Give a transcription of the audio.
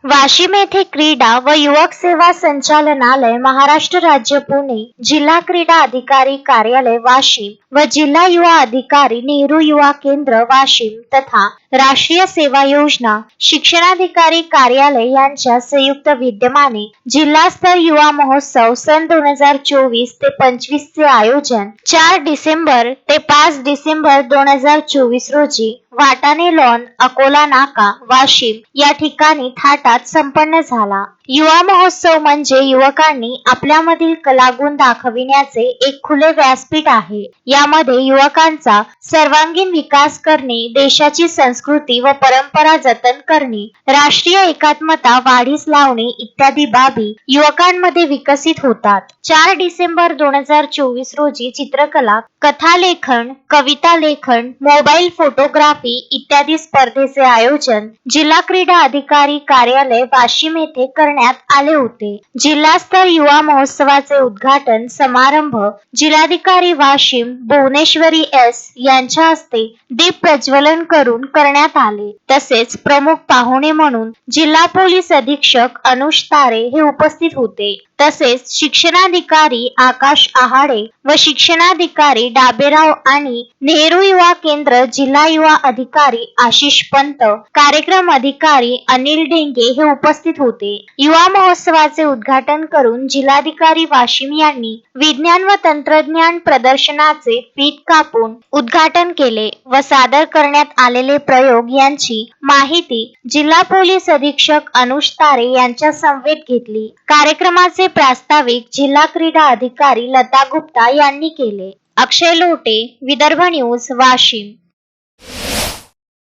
वाशिम येथे क्रीडा व युवक सेवा संचालनालय, महाराष्ट्र राज्य, पुणे, जिल्हा क्रीडा अधिकारी कार्यालय वाशिम व जिल्हा युवा अधिकारी नेहरू युवा केंद्र वाशिम तथा राष्ट्रीय सेवा योजना शिक्षणाधिकारी कार्यालय यांच्या संयुक्त विद्यमाने जिल्हास्तर युवा महोत्सव सन 2024 ते 25 चे आयोजन 4 डिसेंबर ते 5 डिसेंबर 2024 रोजी वाटाणे लॉन, अकोला नाका, वाशिम या ठिकाणी थाटात संपन्न झाला. युवा महोत्सव म्हणजे युवकांनी आपल्यामधील कलागुण दाखविण्याचे एक खुले व्यासपीठ आहे. यामध्ये युवकांचा सर्वांगीण विकास करणे, देशाची संस्कृती व परंपरा जतन करणे, राष्ट्रीय एकात्मता वाढीस लावणे इत्यादी बाबी युवकांमध्ये विकसित होतात. 4 डिसेंबर 2024 रोजी चित्रकला, कथालेखन, कविता लेखन, मोबाईल फोटोग्राफी इत्यादी स्पर्धेचे आयोजन जिल्हा क्रीडा अधिकारी कार्यालय वाशिम येथे करण्यात आले होते. जिल्हास्तर युवा महोत्सवाचे उद्घाटन समारंभ जिल्हाधिकारी वाशिम भुवनेश्वरी एस यांच्या हस्ते दीप प्रज्वलन करून करण्यात आले. तसेच प्रमुख पाहुणे म्हणून जिल्हा पोलीस अधीक्षक अनुष तारे हे उपस्थित होते. तसेच शिक्षणाधिकारी आकाश आहाडे व शिक्षणाधिकारी डाबेराव आणि नेहरू युवा केंद्र जिल्हा युवा अधिकारी आशिष पंत, कार्यक्रम अधिकारी अनिल डेंगे हे उपस्थित होते. युवा महोत्सवाचे उद्घाटन करून जिल्हाधिकारी वाशिम यांनी विज्ञान व तंत्रज्ञान प्रदर्शनाचे फीत कापून उद्घाटन केले व सादर करण्यात आलेले प्रयोग यांची माहिती जिल्हा पोलीस अधीक्षक अनुष तारे यांच्या समवेत घेतली. कार्यक्रमाचे प्रास्ताविक जिल्हा क्रीडा अधिकारी लता गुप्ता यांनी केले. अक्षय लोटे, विदर्भ न्यूज, वाशिम.